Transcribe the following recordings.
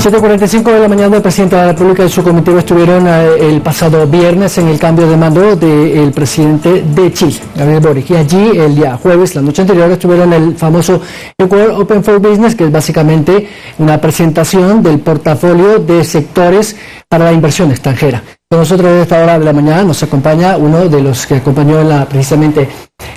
7:45 de la mañana, el presidente de la República y su comitiva estuvieron el pasado viernes en el cambio de mando del presidente de Chile, Gabriel Boric. Y allí, el día jueves, la noche anterior, estuvieron en el famoso Ecuador Open for Business, que es básicamente una presentación del portafolio de sectores para la inversión extranjera. Con nosotros a esta hora de la mañana nos acompaña uno de los que acompañó precisamente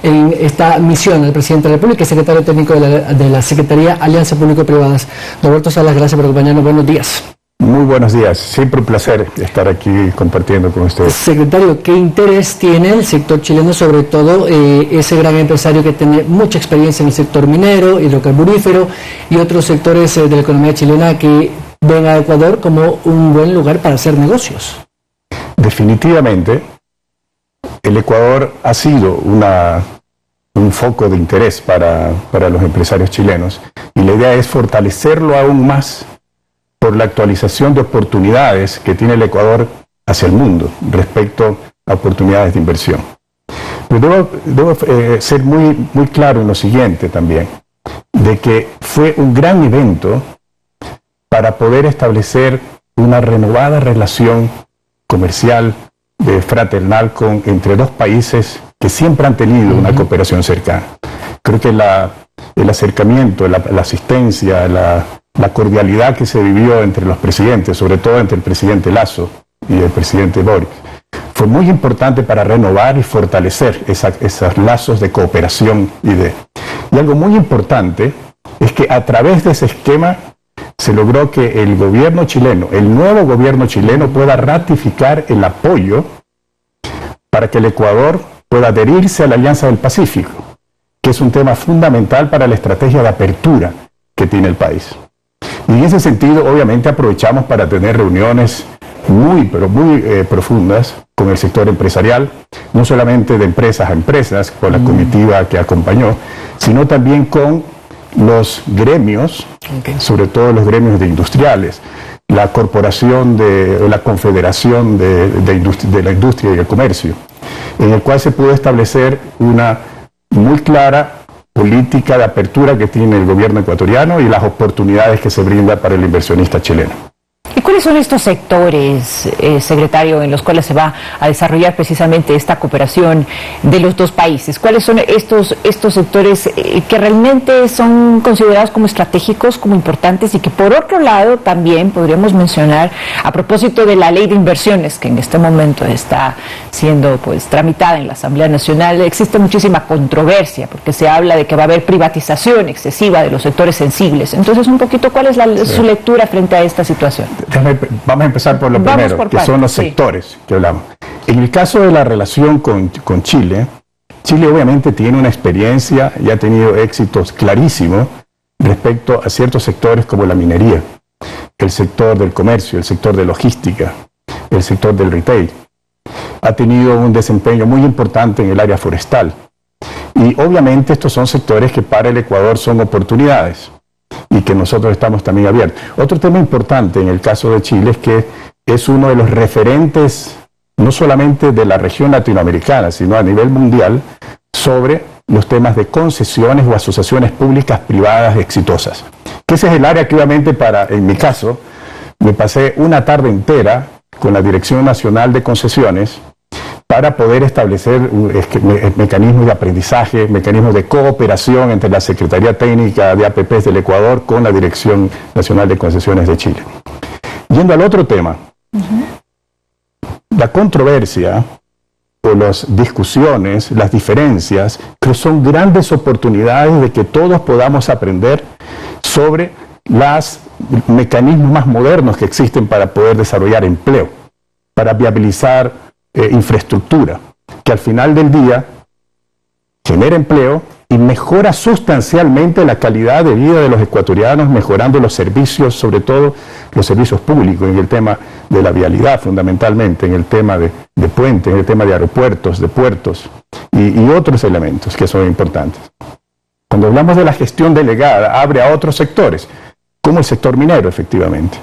en esta misión, el presidente de la República y secretario técnico de la Secretaría Alianza Público-Privadas. Roberto Salas, gracias por acompañarnos. Buenos días. Muy buenos días. Siempre un placer estar aquí compartiendo con ustedes. Secretario, ¿qué interés tiene el sector chileno, sobre todo ese gran empresario que tiene mucha experiencia en el sector minero, hidrocarburífero y otros sectores de la economía chilena que ven a Ecuador como un buen lugar para hacer negocios? Definitivamente, el Ecuador ha sido un foco de interés para los empresarios chilenos y la idea es fortalecerlo aún más por la actualización de oportunidades que tiene el Ecuador hacia el mundo respecto a oportunidades de inversión. Pero debo ser muy claro en lo siguiente también, de que fue un gran evento para poder establecer una renovada relación comercial, fraternal entre dos países que siempre han tenido una cooperación cercana. Creo que el acercamiento, la asistencia, la cordialidad que se vivió entre los presidentes, sobre todo entre el presidente Lasso y el presidente Boric, fue muy importante para renovar y fortalecer esos lazos de cooperación y algo muy importante es que a través de ese esquema se logró que el gobierno chileno, el nuevo gobierno chileno, pueda ratificar el apoyo para que el Ecuador pueda adherirse a la Alianza del Pacífico, que es un tema fundamental para la estrategia de apertura que tiene el país. Y en ese sentido, obviamente, aprovechamos para tener reuniones muy profundas con el sector empresarial, no solamente de empresas a empresas, con la comitiva que acompañó, sino también con los gremios, sobre todo los gremios de industriales, la corporación la confederación de la industria y el comercio, en el cual se pudo establecer una muy clara política de apertura que tiene el gobierno ecuatoriano y las oportunidades que se brinda para el inversionista chileno. ¿Y cuáles son estos sectores, secretario, en los cuales se va a desarrollar precisamente esta cooperación de los dos países? ¿Cuáles son estos sectores que realmente son considerados como estratégicos, como importantes y que por otro lado también podríamos mencionar a propósito de la ley de inversiones que en este momento está siendo tramitada en la Asamblea Nacional? Existe muchísima controversia porque se habla de que va a haber privatización excesiva de los sectores sensibles. Entonces, un poquito, ¿cuál es su lectura frente a esta situación? Vamos a empezar por lo primero, que son los sectores que hablamos. En el caso de la relación con Chile, Chile obviamente tiene una experiencia y ha tenido éxitos clarísimos respecto a ciertos sectores como la minería, el sector del comercio, el sector de logística, el sector del retail. Ha tenido un desempeño muy importante en el área forestal. Y obviamente estos son sectores que para el Ecuador son oportunidades y que nosotros estamos también abiertos. Otro tema importante en el caso de Chile es que es uno de los referentes, no solamente de la región latinoamericana, sino a nivel mundial, sobre los temas de concesiones o asociaciones públicas privadas exitosas. Que ese es el área que obviamente en mi caso, me pasé una tarde entera con la Dirección Nacional de Concesiones para poder establecer mecanismos de aprendizaje, mecanismos de cooperación entre la Secretaría Técnica de APPs del Ecuador con la Dirección Nacional de Concesiones de Chile. Yendo al otro tema, la controversia o las discusiones, las diferencias, que son grandes oportunidades de que todos podamos aprender sobre los mecanismos más modernos que existen para poder desarrollar empleo, para viabilizar infraestructura, que al final del día genera empleo y mejora sustancialmente la calidad de vida de los ecuatorianos, mejorando los servicios, sobre todo los servicios públicos, en el tema de la vialidad fundamentalmente, en el tema de puentes, en el tema de aeropuertos, de puertos y otros elementos que son importantes. Cuando hablamos de la gestión delegada, abre a otros sectores, como el sector minero efectivamente,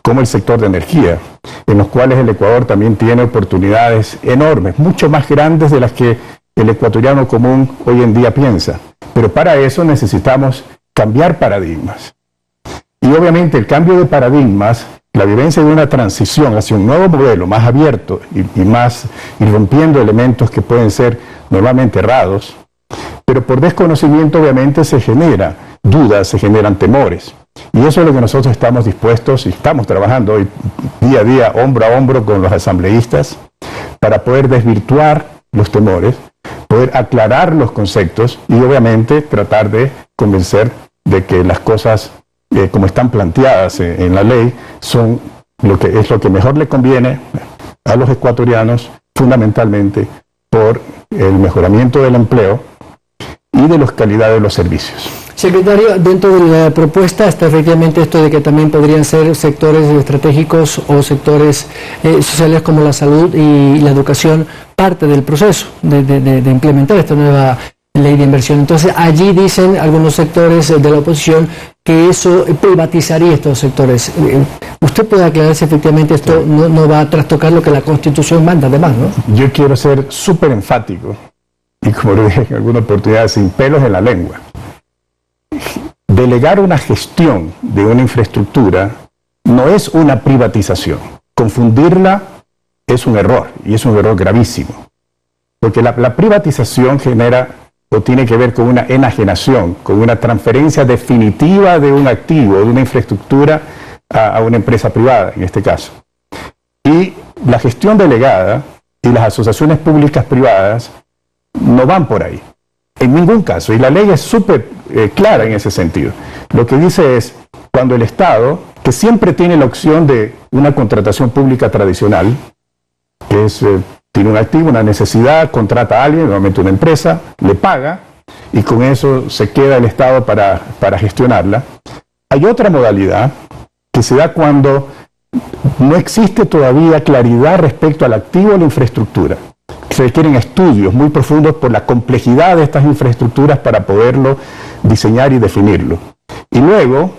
como el sector de energía, en los cuales el Ecuador también tiene oportunidades enormes, mucho más grandes de las que el ecuatoriano común hoy en día piensa. Pero para eso necesitamos cambiar paradigmas. Y obviamente el cambio de paradigmas, la vivencia de una transición hacia un nuevo modelo más abierto y rompiendo elementos que pueden ser normalmente errados, pero por desconocimiento obviamente se generan dudas, se generan temores. Y eso es lo que nosotros estamos dispuestos y estamos trabajando hoy día a día, hombro a hombro con los asambleístas, para poder desvirtuar los temores, poder aclarar los conceptos y obviamente tratar de convencer de que las cosas como están planteadas en la ley son lo que mejor le conviene a los ecuatorianos, fundamentalmente por el mejoramiento del empleo y de la calidad de los servicios. Secretario, dentro de la propuesta está efectivamente esto de que también podrían ser sectores estratégicos o sectores sociales como la salud y la educación parte del proceso de implementar esta nueva ley de inversión. Entonces, allí dicen algunos sectores de la oposición que eso privatizaría estos sectores. ¿Usted puede aclarar si efectivamente esto no va a trastocar lo que la Constitución manda, además, no? Yo quiero ser súper enfático, y como lo dije en alguna oportunidad, sin pelos en la lengua. Delegar una gestión de una infraestructura no es una privatización. Confundirla es un error, y es un error gravísimo. Porque la privatización genera o tiene que ver con una enajenación, con una transferencia definitiva de un activo, de una infraestructura a una empresa privada, en este caso. Y la gestión delegada y las asociaciones públicas privadas no van por ahí, en ningún caso. Y la ley es súper clara en ese sentido. Lo que dice es, cuando el Estado, que siempre tiene la opción de una contratación pública tradicional, que es... tiene un activo, una necesidad, contrata a alguien, normalmente una empresa, le paga y con eso se queda el Estado para gestionarla. Hay otra modalidad que se da cuando no existe todavía claridad respecto al activo o la infraestructura. Se requieren estudios muy profundos por la complejidad de estas infraestructuras para poderlo diseñar y definirlo. Y luego,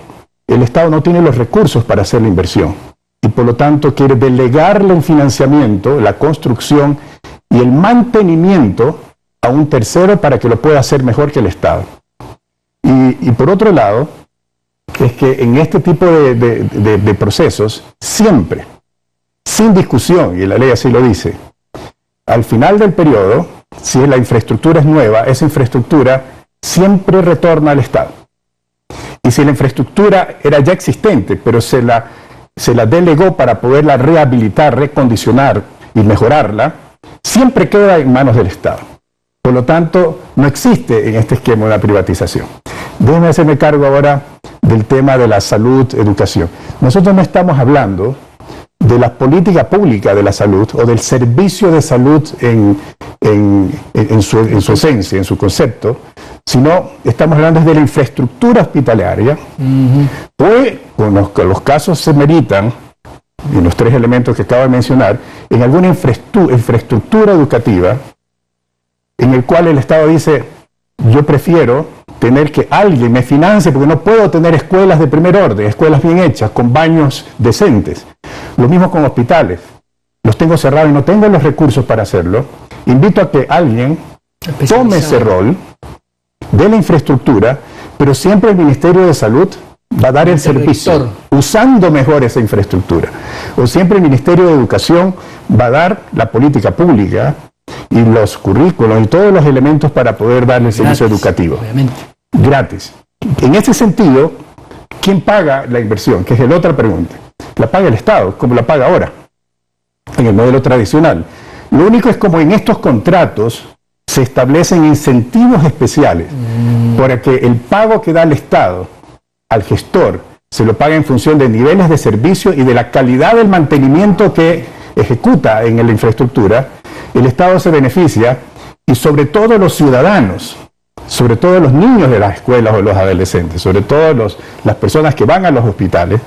el Estado no tiene los recursos para hacer la inversión. Y por lo tanto quiere delegarle el financiamiento, la construcción y el mantenimiento a un tercero para que lo pueda hacer mejor que el Estado. Y por otro lado, es que en este tipo de procesos, siempre, sin discusión, y la ley así lo dice, al final del periodo, si la infraestructura es nueva, esa infraestructura siempre retorna al Estado. Y si la infraestructura era ya existente, pero se la delegó para poderla rehabilitar, recondicionar y mejorarla, siempre queda en manos del Estado. Por lo tanto, no existe en este esquema una privatización. Déjenme hacerme cargo ahora del tema de la salud, educación. Nosotros no estamos hablando de la política pública de la salud o del servicio de salud en su esencia, en su concepto, sino estamos hablando de la infraestructura hospitalaria, pues con los casos se meritan, en los tres elementos que acabo de mencionar, en alguna infraestructura educativa en el cual el Estado dice, yo prefiero tener que alguien me financie porque no puedo tener escuelas de primer orden, escuelas bien hechas, con baños decentes. Lo mismo con hospitales. Los tengo cerrados y no tengo los recursos para hacerlo. Invito a que alguien tome ese rol de la infraestructura, pero siempre el Ministerio de Salud va a dar el servicio usando mejor esa infraestructura. O siempre el Ministerio de Educación va a dar la política pública y los currículos y todos los elementos para poder darle el servicio educativo. Obviamente. Gratis. En ese sentido, ¿quién paga la inversión? Que es la otra pregunta. La paga el Estado, como la paga ahora, en el modelo tradicional. Lo único es como en estos contratos se establecen incentivos especiales para que el pago que da el Estado al gestor se lo paga en función de niveles de servicio y de la calidad del mantenimiento que ejecuta en la infraestructura. El Estado se beneficia y sobre todo los ciudadanos, sobre todo los niños de las escuelas o los adolescentes, sobre todo las personas que van a los hospitales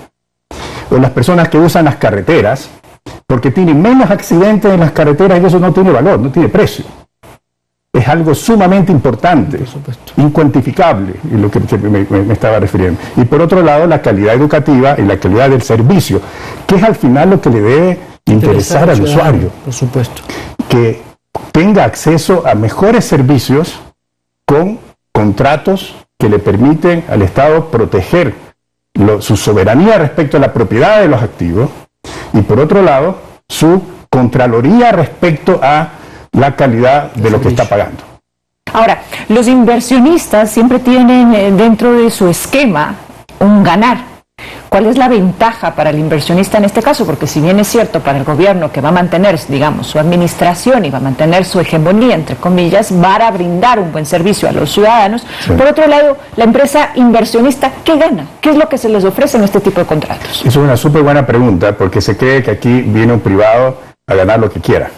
o las personas que usan las carreteras, porque tienen menos accidentes en las carreteras y eso no tiene valor, no tiene precio. Es algo sumamente importante, incuantificable, en lo que me estaba refiriendo. Y por otro lado, la calidad educativa y la calidad del servicio, que es al final lo que le debe interesar al usuario. Por supuesto. Que tenga acceso a mejores servicios con contratos que le permiten al Estado proteger su soberanía respecto a la propiedad de los activos y por otro lado su contraloría respecto a la calidad de lo que está pagando. Ahora, los inversionistas siempre tienen dentro de su esquema un ganar. ¿Cuál es la ventaja para el inversionista en este caso? Porque si bien es cierto para el gobierno que va a mantener, digamos, su administración y va a mantener su hegemonía, entre comillas, va a brindar un buen servicio a los ciudadanos, sí. Por otro lado, la empresa inversionista, ¿qué gana? ¿Qué es lo que se les ofrece en este tipo de contratos? Es una súper buena pregunta porque se cree que aquí viene un privado a ganar lo que quiera.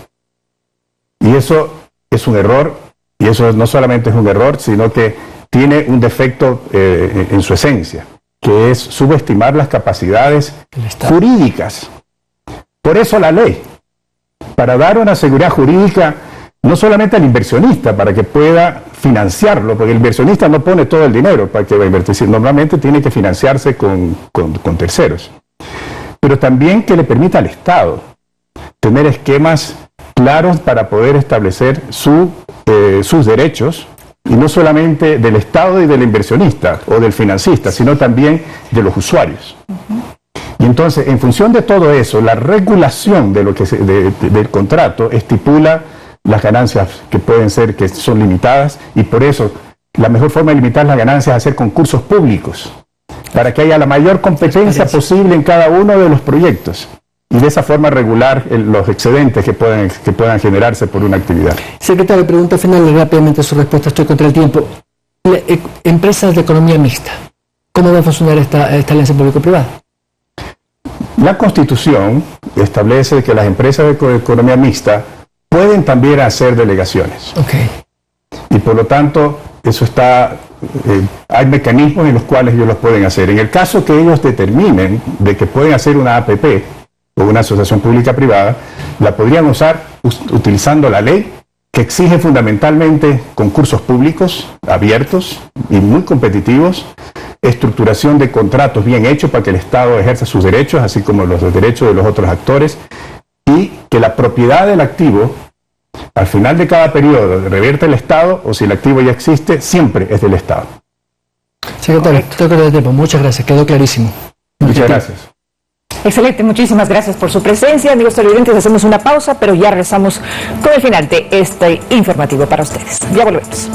Y eso es un error, y eso no solamente es un error, sino que tiene un defecto en su esencia, que es subestimar las capacidades jurídicas. Por eso la ley, para dar una seguridad jurídica no solamente al inversionista, para que pueda financiarlo, porque el inversionista no pone todo el dinero para que va a invertir, normalmente tiene que financiarse con terceros, pero también que le permita al Estado tener esquemas claros para poder establecer sus derechos, y no solamente del Estado y del inversionista o del financista, sino también de los usuarios. Y entonces, en función de todo eso, la regulación de del contrato estipula las ganancias que son limitadas, y por eso la mejor forma de limitar las ganancias es hacer concursos públicos, para que haya la mayor competencia posible en cada uno de los proyectos. Y de esa forma regular los excedentes que puedan generarse por una actividad. Secretario, pregunta final y rápidamente su respuesta, estoy contra el tiempo. Empresas de economía mixta, ¿cómo va a funcionar esta alianza público-privada? La Constitución establece que las empresas de economía mixta pueden también hacer delegaciones. Okay. Y por lo tanto, eso hay mecanismos en los cuales ellos los pueden hacer. En el caso que ellos determinen de que pueden hacer una APP, o una asociación pública-privada, la podrían usar utilizando la ley, que exige fundamentalmente concursos públicos, abiertos y muy competitivos, estructuración de contratos bien hechos para que el Estado ejerza sus derechos, así como los derechos de los otros actores, y que la propiedad del activo, al final de cada periodo, revierte el Estado, o si el activo ya existe, siempre es del Estado. Secretario, estoy con el tiempo. Muchas gracias, quedó clarísimo. Muchas gracias. Excelente, muchísimas gracias por su presencia. Amigos televidentes, hacemos una pausa, pero ya regresamos con el final de este informativo para ustedes. Ya volvemos.